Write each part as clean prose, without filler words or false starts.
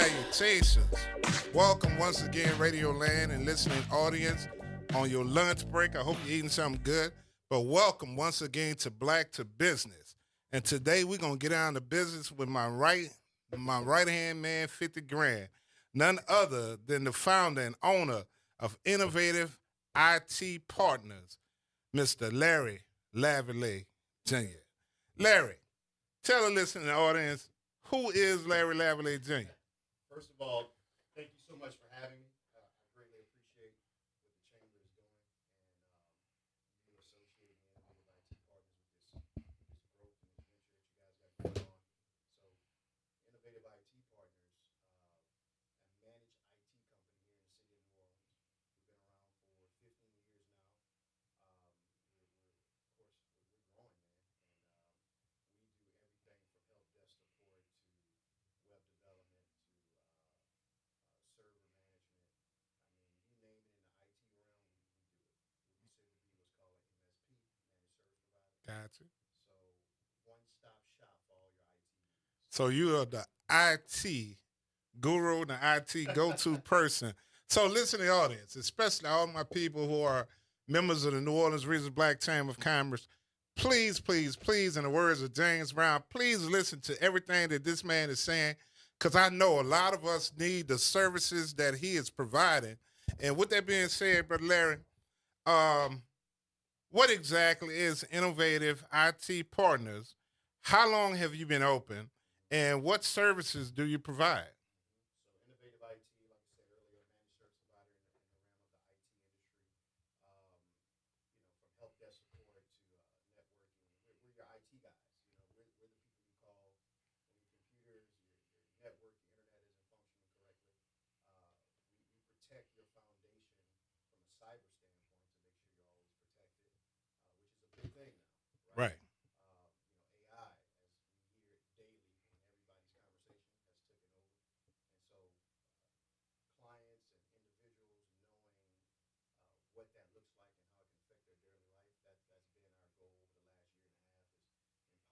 salutations. Welcome once again, Radio Land and listening audience on your lunch break. I hope you're eating something good. But welcome once again to Black to Business. And today we're gonna get down to business with my right hand man, 50 Grand. None other than the founder and owner of Innovative IT Partners, Mr. Larry Lavallee Jr. Larry, tell the listening audience who is Larry Lavallee Jr. First of all, thank you so much for having me. I greatly appreciate what the chamber is doing and you associating Innovative IT Partners with this growth and this venture that you guys got going on. So, Innovative IT Partners, a managed IT company here in the city of New Orleans. We've been around for 15 years now. Of course, we're growing, man, and we do everything from help desk support to web development to server management. I mean, you name it in the IT realm, we do it. We consider to be what's called an MSP, managed service provider. Gotcha. So one stop shop for all your IT So you are the IT guru, the IT go-to person. So listen to the audience, especially all my people who are members of the New Orleans Regional Black Chamber of Commerce. Please, please, please, in the words of James Brown, please listen to everything that this man is saying, because I know a lot of us need the services that he is providing. And with that being said, Brother Larry, um, what exactly is Innovative IT Partners? How long have you been open? And what services do you provide? So Innovative IT, like I said earlier, a managed service provider in the realm of the IT industry. Um, from help desk support to networking. We're your IT guys. We're the people you call when your computers, your network, your internet isn't functioning correctly. Uh, we protect your foundation from a cyber standpoint to make sure you're always protected, which is a big thing now, right? Right. AI, as we hear it daily in everybody's conversation, has taken over, and so clients and individuals knowing what that looks like and how it can affect their daily life. That's been our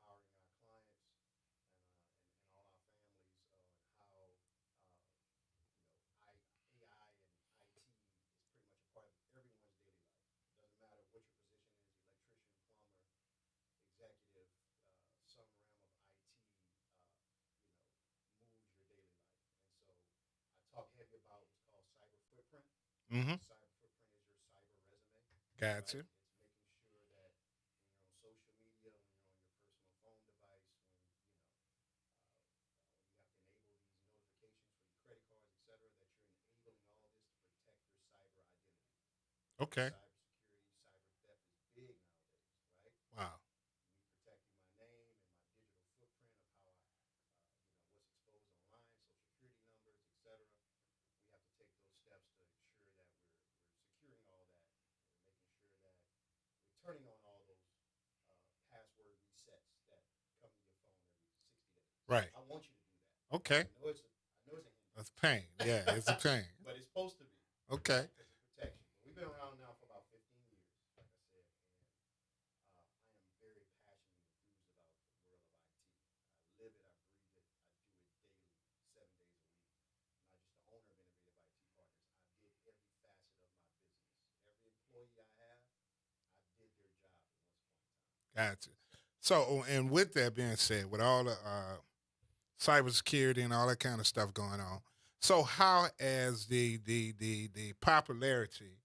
goal over the last year and a half is empowering our clients and all our families on how AI and IT is pretty much a part of everyone's daily life. It doesn't matter what your position is, electrician, plumber, executive, some realm of IT, you know, moves your daily life. And so I talk heavy about what's called cyber footprint. Mm-hmm. Cyber footprint is your cyber resume, right? Gotcha. It's making sure that when you're on social media, when you're on your personal phone device, when you have to enable these notifications for your credit cards, etc., that you're enabling all this to protect your cyber identity. Because Okay. cybersecurity, cyber theft is big nowadays, right? Wow. Me protecting my name and my digital footprint of how what's exposed online, social security numbers, etc. We have to take those steps to ensure that we're securing all that. We're making sure that we're turning on all those password resets that come to your phone every 60 days. Right. I want you to do that. Okay. I know it's a hindrance, That's pain. Yeah, it's a pain. but it's supposed to be, Okay. right? Because it protects you. But we've been around now for about 15 years, like I said, and I am very passionately enthused about the world of IT. I live it, I breathe it, I do it daily, 7 days a week. I'm not just the owner of Innovative IT Partners. I did every facet of my business. Every employee I have, I did their job at once upon a time. Gotcha. So, and with that being said, with all the cybersecurity and all that kind of stuff going on, so how has the popularity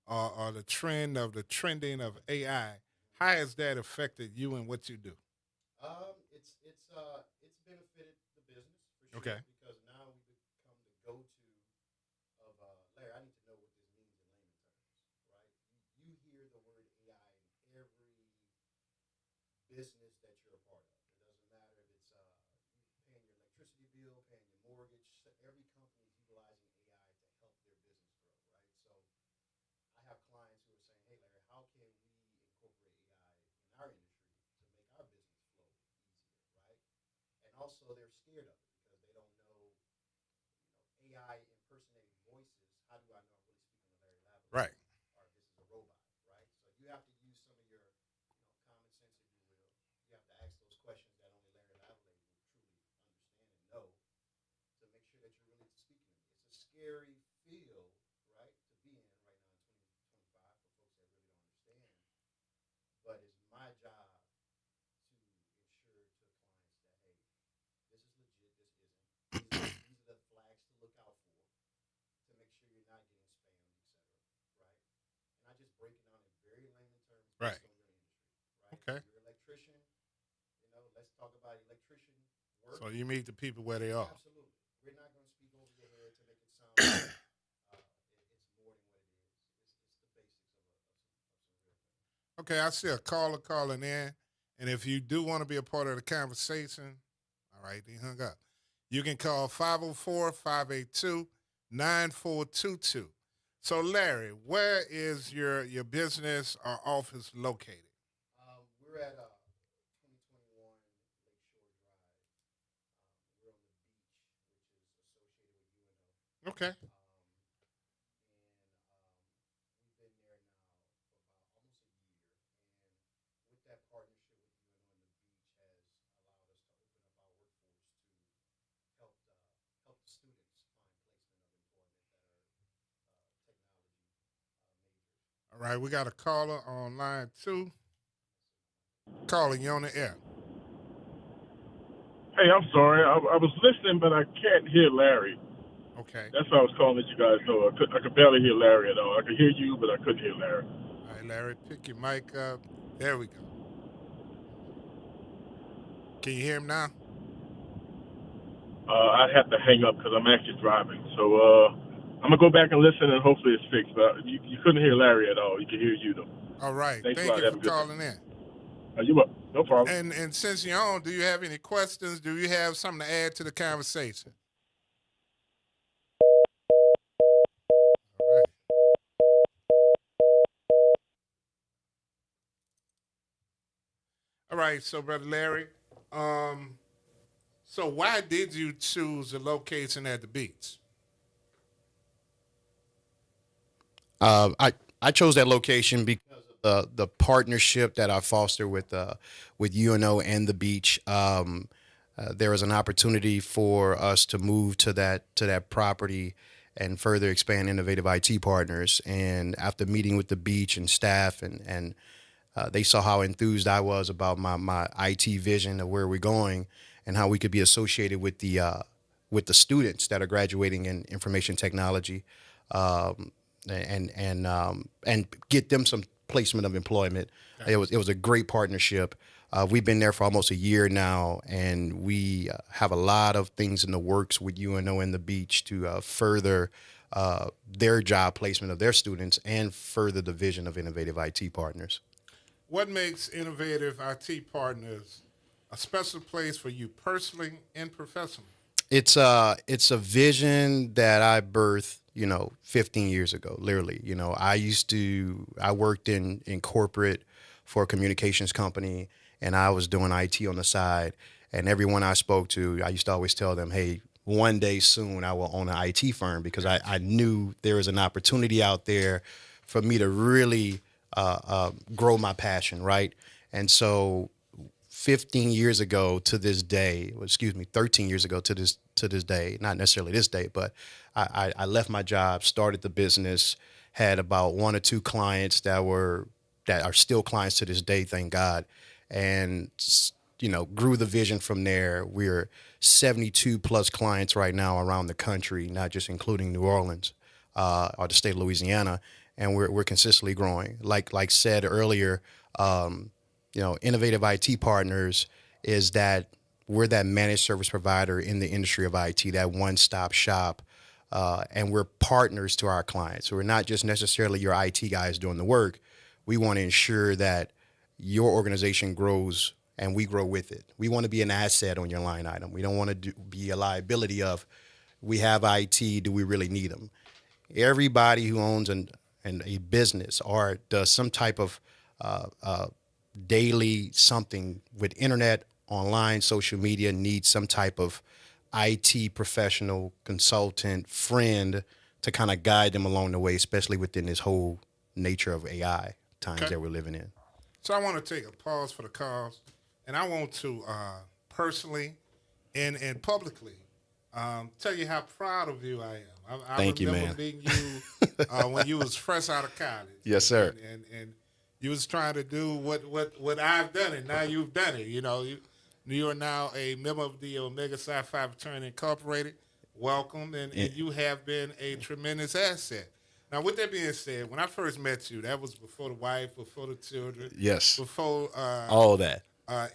or the trend of the trending of AI, how has that affected you and what you do? It's benefited the business for Okay. sure because now we become the go-to of Larry. I need to know what this means in layman terms, right? You hear the word AI in every business that you're a part of. It doesn't matter if it's you paying your electricity bill, paying your mortgage. Every company is utilizing AI to help their business grow, right? So I have clients who are saying, "Hey, Larry, how can we incorporate AI in our industry to make our business flow easier, right?" And also, they're scared of it because they don't know, AI impersonating voices. How do I know I'm really speaking to Larry Lavallee Right. or if this is a robot, right? So you have to use some of your, common sense, if you will. You have to ask those questions that only Larry Lavallee will truly understand and know to make sure that you're really scary field, right, to be in right now in 2025 for folks that really don't understand. But it's my job to ensure to clients that, hey, this is legit, this isn't. These are the flags to look out for to make sure you're not getting spammed, etc. Right? And I just break it down in very layman terms Right. based on your industry. Right? Okay. If you're an electrician, let's talk about electrician work. So you meet the people where they are. Absolutely. We're not going to speak over your head to make it sound like it's more than what it is. It's the basics of some real things. Okay, I see a caller calling in. And if you do want to be a part of the conversation, all right, they hung up. You can call 504-582-9422. So, Larry, where is your business or office located? We're at 2021 Lakeshore Drive. We're on the beach, which is associated with UNO. Okay. And we've been there now for about almost a year. And with that partnership with UNO and the beach has allowed us to open up our workforce to help the students find placement of employment that are technology majors. All right, we got a caller on line 2. Calling you on the air. Hey, I'm sorry. I was listening, but I can't hear Larry. Okay. That's why I was calling let you guys know. I could barely hear Larry at all. I could hear you, but I couldn't hear Larry. All right, Larry, pick your mic up. There we go. Can you hear him now? I'd have to hang up because I'm actually driving. So I'm going to go back and listen, and hopefully it's fixed. But you couldn't hear Larry at all. You could hear you, though. All right. Thanks Thank a lot. you Have for a good calling day. in. You're welcome. No problem. And since you're on, do you have any questions? Do you have something to add to the conversation? All right. All right, so Brother Larry, so why did you choose the location at the beach? I chose that location because of the partnership that I foster with UNO and the beach. There was an opportunity for us to move to that property and further expand innovative IT partners. And after meeting with the beach and staff, and they saw how enthused I was about my IT vision of where we're going and how we could be associated with the students that are graduating in information technology. Um, and get them some placement of employment. Okay. It was a great partnership. We've been there for almost a year now, and we have a lot of things in the works with UNO and the beach to further their job placement of their students and further the vision of innovative IT partners. What makes Innovative IT Partners a special place for you personally and professionally? It's a vision that I birthed, 15 years ago, literally. I worked in corporate for a communications company, and I was doing IT on the side. And everyone I spoke to, I used to always tell them, hey, one day soon I will own an IT firm, because I knew there was an opportunity out there for me to really grow my passion, right? And so 15 years ago to this day, 13 years ago to this day, not necessarily this day, but I left my job, started the business, had about 1 or 2 clients that are still clients to this day, thank God, and grew the vision from there. We're 72 plus clients right now around the country, not just including New Orleans or the state of Louisiana, and we're consistently growing. Like said earlier. Innovative IT Partners is that we're that managed service provider in the industry of IT, that one-stop shop, and we're partners to our clients. So we're not just necessarily your IT guys doing the work. We want to ensure that your organization grows and we grow with it. We want to be an asset on your line item. We don't want to be a liability of, we have IT, do we really need them? Everybody who owns a business or does some type of daily something with internet, online, social media needs some type of IT professional, consultant, friend to kind of guide them along the way, especially within this whole nature of AI times Okay. that we're living in. So I want to take a pause for the cause, and I want to personally and publicly tell you how proud of you I am. I Thank you, remember man. meeting you when you was fresh out of college. Yes, sir. And you was trying to do what I've done, and now you've done it. You are now a member of the Omega Psi Phi Fraternity Incorporated. Welcome, and you have been a tremendous asset. Now, with that being said, when I first met you, that was before the wife, before the children, Yes. before All that.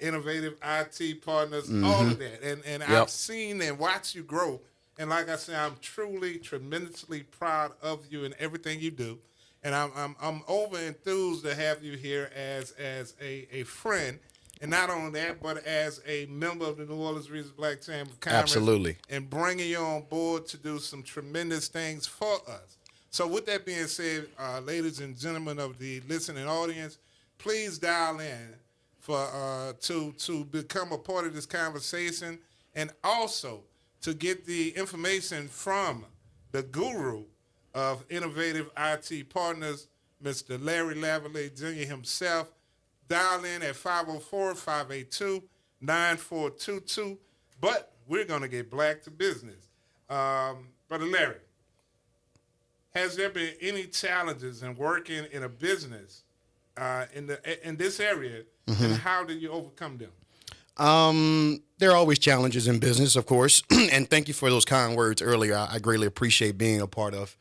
innovative IT partners, all of that. And I've Yep. seen and watched you grow. And like I said, I'm truly tremendously proud of you and everything you do. And I'm over enthused to have you here as a friend. And not only that, but as a member of the New Orleans Regional Black Chamber of Commerce. Absolutely. And bringing you on board to do some tremendous things for us. So with that being said, ladies and gentlemen of the listening audience, please dial in for to become a part of this conversation, and also to get the information from the guru of innovative IT partners, Mr. Larry Lavalley Jr. himself. Dial in at 504-582-9422. But we're going to get black to business. Brother Larry, has there been any challenges in working in a business in this area, and how do you overcome them? There are always challenges in business, of course, and thank you for those kind words earlier. I greatly appreciate being a part of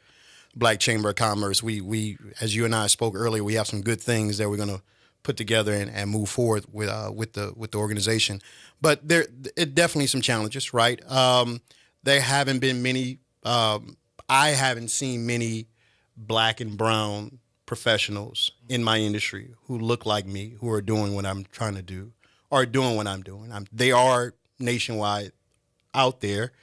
Black Chamber of Commerce. We, as you and I spoke earlier, we have some good things that we're going to put together and move forward with the organization. But there definitely some challenges, right? There haven't been many. I haven't seen many black and brown professionals in my industry who look like me, who are doing what I'm trying to do, or doing what I'm doing. They are nationwide out there.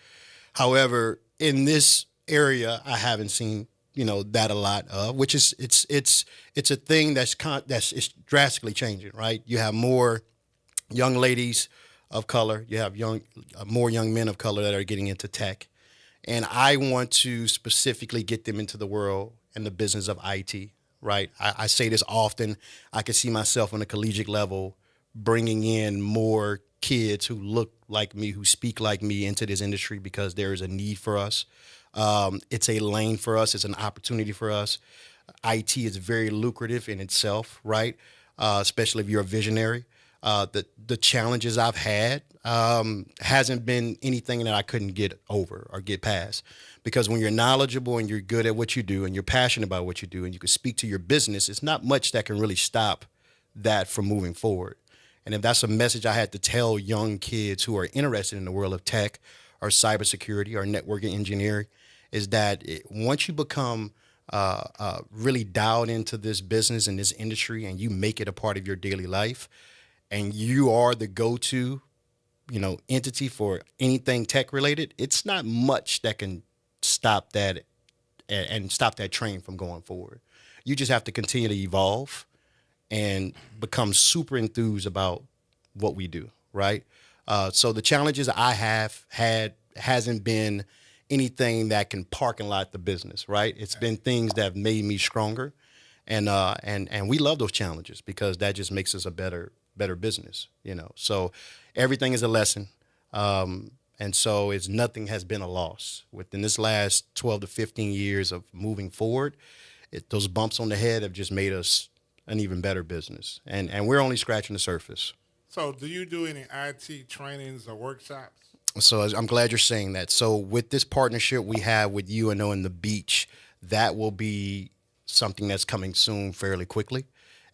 However, in this area, I haven't seen that a lot of, which is it's a thing that's drastically changing, right? You have more young ladies of color, you have more young men of color that are getting into tech, and I want to specifically get them into the world and the business of IT, right? I say this often. I can see myself on a collegiate level bringing in more kids who look like me, who speak like me into this industry, because there is a need for us. It's a lane for us. It's an opportunity for us. IT is very lucrative in itself, right? Especially if you're a visionary. The challenges I've had hasn't been anything that I couldn't get over or get past. Because when you're knowledgeable and you're good at what you do and you're passionate about what you do and you can speak to your business, it's not much that can really stop that from moving forward. And if that's a message I had to tell young kids who are interested in the world of tech or cybersecurity or networking engineering, is that once you become really dialed into this business and this industry and you make it a part of your daily life and you are the go-to, entity for anything tech related, it's not much that can stop that and stop that train from going forward. You just have to continue to evolve and become super enthused about what we do, right? So the challenges I have had hasn't been anything that can parking lot the business, right? It's been things that have made me stronger, and we love those challenges because that just makes us a better business, So everything is a lesson, and so nothing has been a loss. Within this last 12 to 15 years of moving forward, those bumps on the head have just made us an even better business, and we're only scratching the surface. So do you do any IT trainings or workshops? So I'm glad you're saying that. So with this partnership we have with UNO and the Beach, that will be something that's coming soon fairly quickly.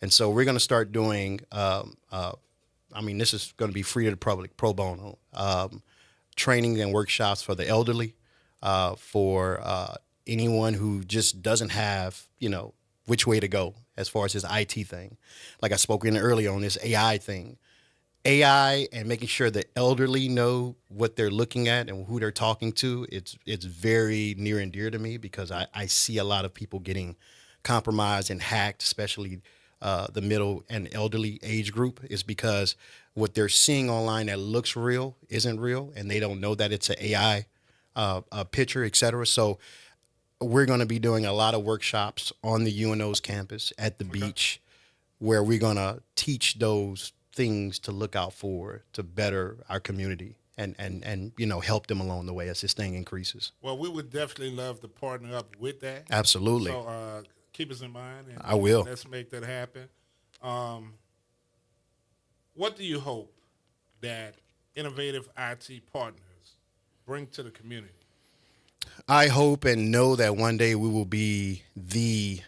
And so we're going to start doing, this is going to be free to the public, pro bono, training and workshops for the elderly, for anyone who just doesn't have, which way to go as far as this IT thing. Like I spoke in earlier on this AI thing. AI and making sure the elderly know what they're looking at and who they're talking to, it's very near and dear to me because I see a lot of people getting compromised and hacked, especially the middle and elderly age group, is because what they're seeing online that looks real isn't real, and they don't know that it's an AI picture, et cetera. So we're going to be doing a lot of workshops on the UNO's campus at the beach where we're going to teach those things to look out for to better our community and help them along the way as this thing increases. Well, we would definitely love to partner up with that. Absolutely. So keep us in mind. And I will. Let's make that happen. What do you hope that innovative IT partners bring to the community? I hope and know that one day we will be the,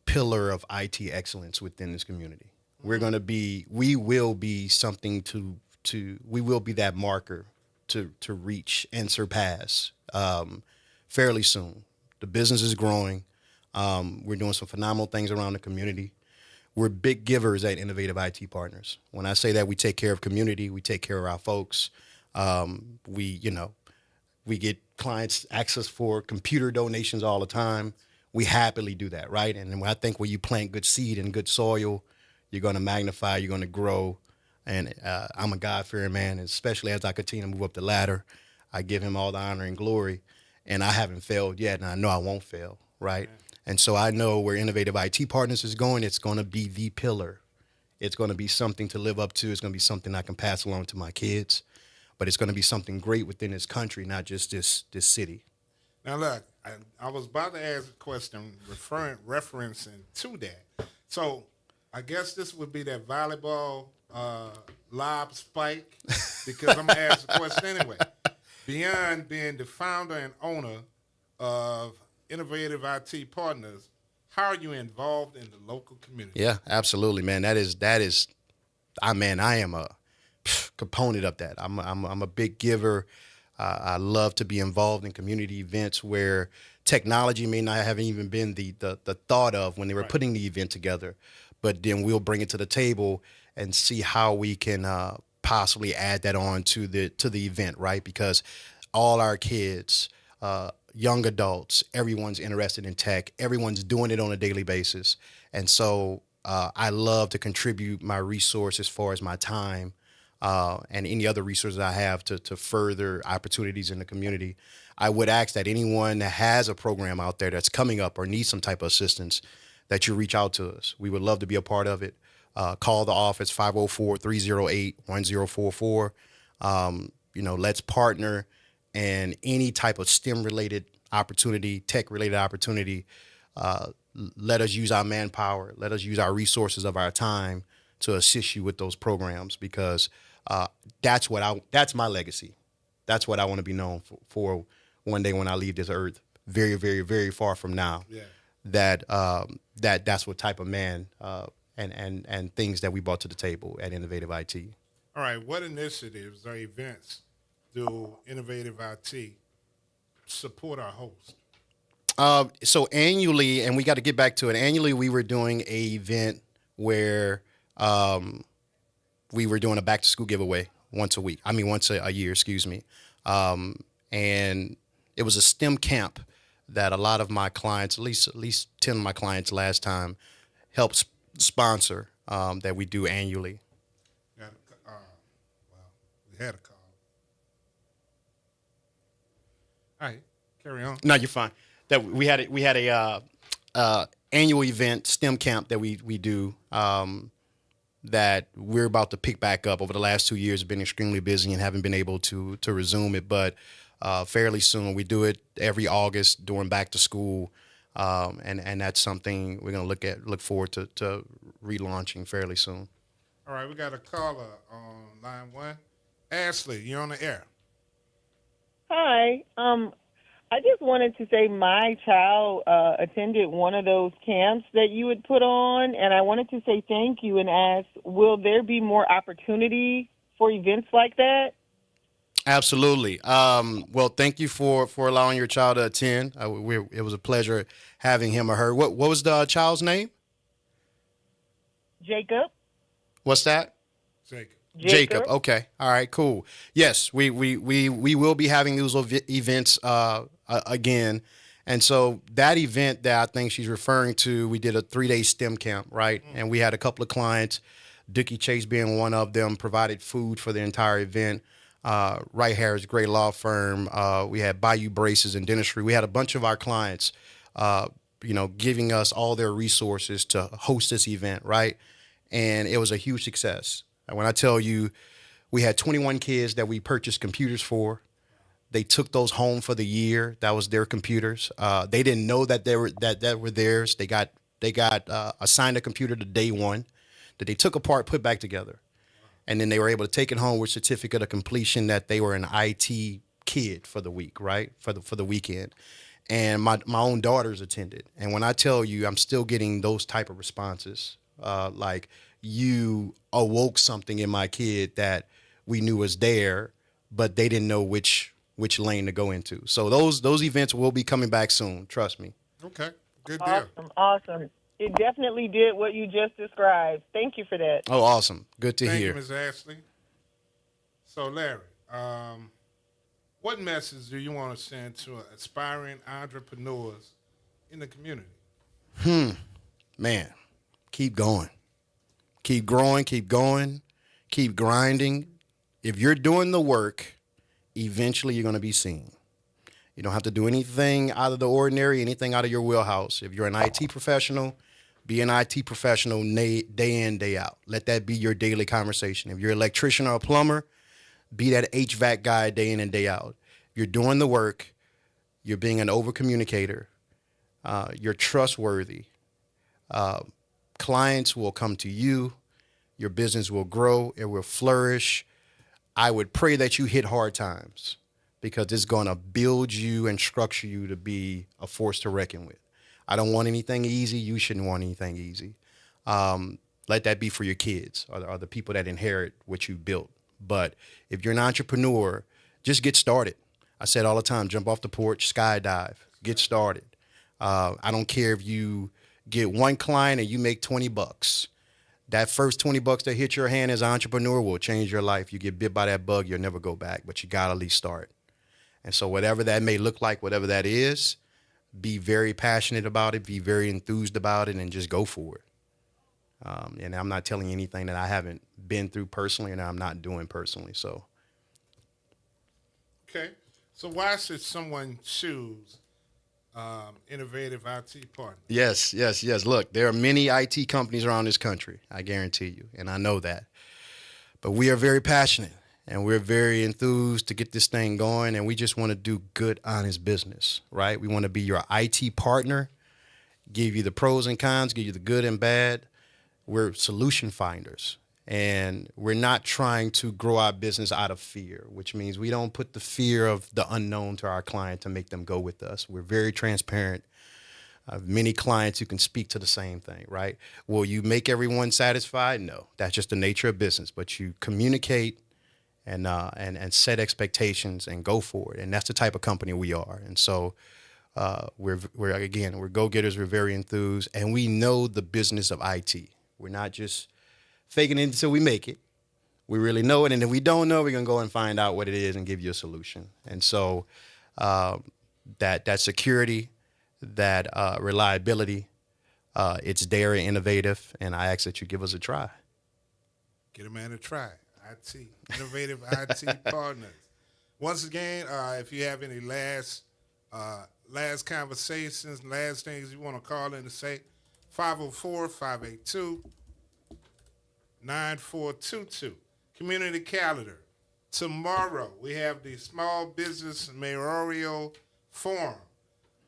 pillar of IT excellence within this community. We will be something we will be that marker to reach and surpass fairly soon. The business is growing. We're doing some phenomenal things around the community. We're big givers at Innovative IT Partners. When I say that, we take care of community, we take care of our folks. We get clients access for computer donations all the time. We happily do that, right? And I think when you plant good seed in good soil, you're going to magnify, you're going to grow. And I'm a God-fearing man, and especially as I continue to move up the ladder, I give him all the honor and glory. And I haven't failed yet, and I know I won't fail, right? And so I know where Innovative IT Partners is going, it's going to be the pillar. It's going to be something to live up to. It's going to be something I can pass along to my kids. But it's going to be something great within this country, not just this city. Now, look, I was about to ask a question referencing to that. So I guess this would be that volleyball lob spike, because I'm going to ask the question anyway. Beyond being the founder and owner of Innovative IT Partners, how are you involved in the local community? Yeah, absolutely, man. I am a component of that. I'm a big giver. I love to be involved in community events where technology may not have even been the thought of when they were putting the event together, but then we'll bring it to the table and see how we can possibly add that on to the event, right? Because all our kids, young adults, everyone's interested in tech. Everyone's doing it on a daily basis. And so I love to contribute my resources as far as my time and any other resources I have to further opportunities in the community. I would ask that anyone that has a program out there that's coming up or needs some type of assistance, that you reach out to us. We would love to be a part of it. Call the office, 504-308-1044. Let's partner, and any type of STEM-related opportunity, tech-related opportunity, let us use our manpower, let us use our resources of our time to assist you with those programs, because that's my legacy. That's what I want to be known for one day when I leave this earth, very, very, very far from now. Yeah. That's what type of man and things that we brought to the table at Innovative IT. All right, what initiatives or events do Innovative IT support our host? So annually, and we got to get back to it, annually we were doing a event where we were doing a back-to-school giveaway once a year, excuse me. And it was a STEM camp that a lot of my clients, at least 10 of my clients last time, helped sponsor, that we do annually. We had a call. All right, carry on. No, you're fine. That we had a annual event, STEM camp, that we do, that we're about to pick back up. Over the last 2 years, have been extremely busy and haven't been able to resume it, but fairly soon. We do it every August during back to school, and that's something we're gonna look forward to relaunching fairly soon. All right, we got a caller on line 1. Ashley, you're on the air. Hi. I just wanted to say my child attended one of those camps that you would put on, and I wanted to say thank you and ask, will there be more opportunity for events like that? Absolutely. Well, thank you for allowing your child to attend. It was a pleasure having him or her. What was the child's name? Jacob. What's that? Jacob. Okay. All right. Cool. Yes, we will be having those events again, and so that event that I think she's referring to, we did a 3-day STEM camp, right? Mm-hmm. And we had a couple of clients, Dookie Chase being one of them, provided food for the entire event. Wright Harris, great law firm. We had Bayou Braces and Dentistry. We had a bunch of our clients, giving us all their resources to host this event, right? And it was a huge success. And when I tell you, We had 21 kids that we purchased computers for. They took those home for the year. That was their computers. They didn't know that they were that were theirs. They got assigned a computer to day one that they took apart, put back together, and then they were able to take it home with certificate of completion that they were an IT kid for the week, right? For the weekend. And my own daughters attended. And when I tell you, I'm still getting those type of responses, like you awoke something in my kid that we knew was there, but they didn't know which lane to go into. So those events will be coming back soon. Trust me. Okay, good deal. Awesome. It definitely did what you just described. Thank you for that. Oh, awesome. Good to Thank hear. you, Ms. Ashley. So, Larry, what message do you want to send to aspiring entrepreneurs in the community? Man, keep going. Keep growing, keep going, keep grinding. If you're doing the work, eventually you're going to be seen. You don't have to do anything out of the ordinary, anything out of your wheelhouse. If you're an IT professional, be an IT professional day in, day out. Let that be your daily conversation. If you're an electrician or a plumber, be that HVAC guy day in and day out. You're doing the work. You're being an over communicator. You're trustworthy. Clients will come to you. Your business will grow. It will flourish. I would pray that you hit hard times because it's going to build you and structure you to be a force to reckon with. I don't want anything easy. You shouldn't want anything easy. Let that be for your kids or the people that inherit what you built. But if you're an entrepreneur, just get started. I said all the time, jump off the porch, skydive, get started. I don't care if you get one client and you make $20. That first $20 that hit your hand as an entrepreneur will change your life. You get bit by that bug, you'll never go back, but you got to at least start. And so whatever that may look like, whatever that is, be very passionate about it, be very enthused about it, and just go for it. And I'm not telling you anything that I haven't been through personally and I'm not doing personally. So, Okay. So why should someone choose Innovative IT Partner? yes. Look, there are many IT companies around this country, I guarantee you, and I know that. But we are very passionate and we're very enthused to get this thing going, and we just want to do good, honest business, right? We want to be your IT partner, give you the pros and cons, give you the good and bad. We're solution finders, and we're not trying to grow our business out of fear, which means we don't put the fear of the unknown to our client to make them go with us. We're very transparent. I have many clients who can speak to the same thing, right? Will you make everyone satisfied? No, that's just the nature of business. But you communicate and set expectations and go for it, and that's the type of company we are. And so we're go-getters. We're very enthused, and we know the business of IT. We're not just faking it until we make it. We really know it, and if we don't know, we're gonna go and find out what it is and give you a solution. And so that security, that reliability, it's dairy innovative, and I ask that you give us a try. Get a man to try. IT, Innovative IT Partners. Once again, if you have any last conversations, last things you want to call in to say, 504-582-9422. Community calendar. Tomorrow, we have the Small Business Mayoral Forum,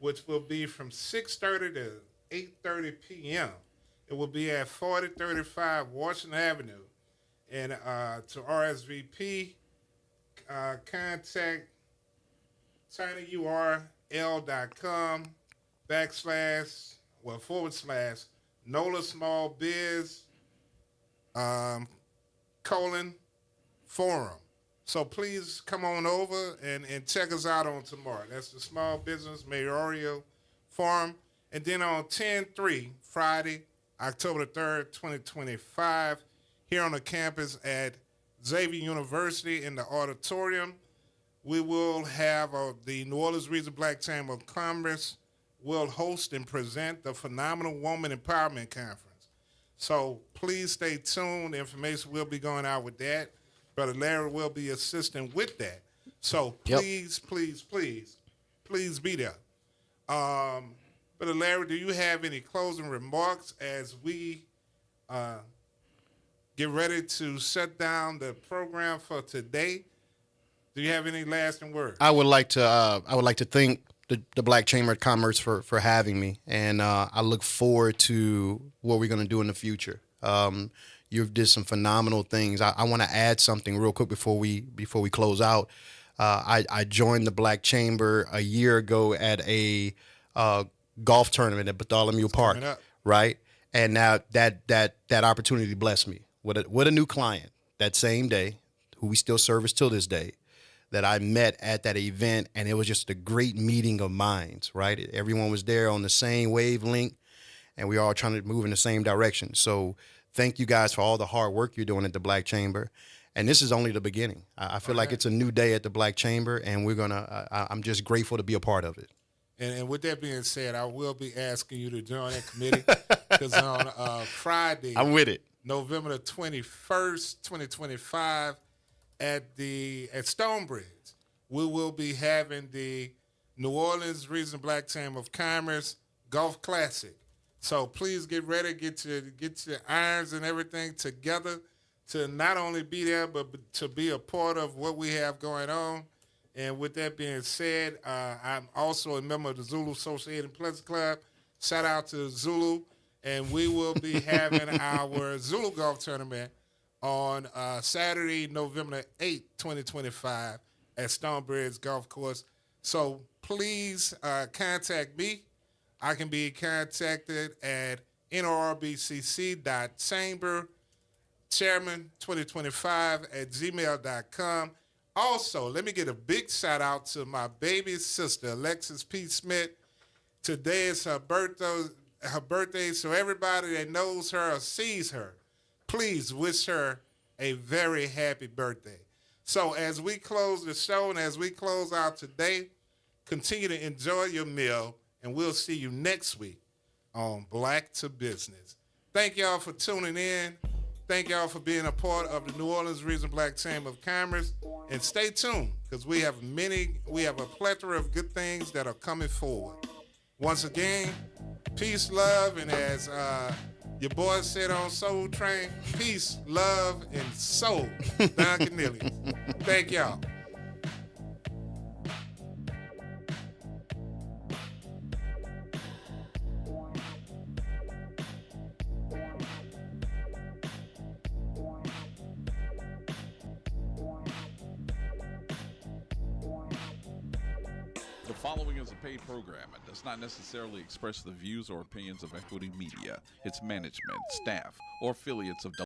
which will be from 6:30 to 8:30 p.m. It will be at 4035 Washington Avenue. And to RSVP, contact tinyurl.com//NOLA Small Biz forum. So please come on over and check us out on tomorrow. That's the Small Business Mayoral Forum. And then on 10/3, Friday, October 3rd, 2025, here on the campus at Xavier University in the auditorium, we will have the New Orleans Region Black Chamber of Commerce will host and present the Phenomenal Woman Empowerment Conference. So please stay tuned. Information will be going out with that. Brother Larry will be assisting with that. So please be there. Brother Larry, do you have any closing remarks as we get ready to shut down the program for today. Do you have any lasting words? I would like to thank the Black Chamber of Commerce for having me, and I look forward to what we're going to do in the future. You've did some phenomenal things. I want to add something real quick before we close out. I joined the Black Chamber a year ago at a golf tournament at Bartholomew Park, right? And now that opportunity blessed me with a new client that same day, who we still service till this day, that I met at that event, and it was just a great meeting of minds, right? Everyone was there on the same wavelength, and we all trying to move in the same direction. So thank you guys for all the hard work you're doing at the Black Chamber. And this is only the beginning. I feel like it's a new day at the Black Chamber, and I'm just grateful to be a part of it. And with that being said, I will be asking you to join that committee because on Friday, I'm with it. November the 21st, 2025, at Stonebridge, we will be having the New Orleans Regional Black Chamber of Commerce Golf Classic. So please get ready, get your irons and everything together to not only be there, but to be a part of what we have going on. And with that being said, I'm also a member of the Zulu Associated Pleasure Club. Shout out to Zulu. And we will be having our Zulu Golf Tournament on Saturday, November 8th, 2025 at Stonebridge Golf Course. So please contact me. I can be contacted at nrbcc.chamber2025@gmail.com. Also, let me get a big shout out to my baby sister, Alexis P. Smith. Today is her birthday, so everybody that knows her or sees her, please wish her a very happy birthday. So as we close the show and as we close out today, continue to enjoy your meal, and we'll see you next week on Black to Business. Thank y'all for tuning in. Thank y'all for being a part of the New Orleans Regional Black Chamber of Commerce. And stay tuned, because we have a plethora of good things that are coming forward. Once again, peace, love, and as your boy said on Soul Train, peace, love, and soul. Don Cornelius. Thank y'all. The following is a paid program and does not necessarily express the views or opinions of Equity Media, its management, staff, or affiliates of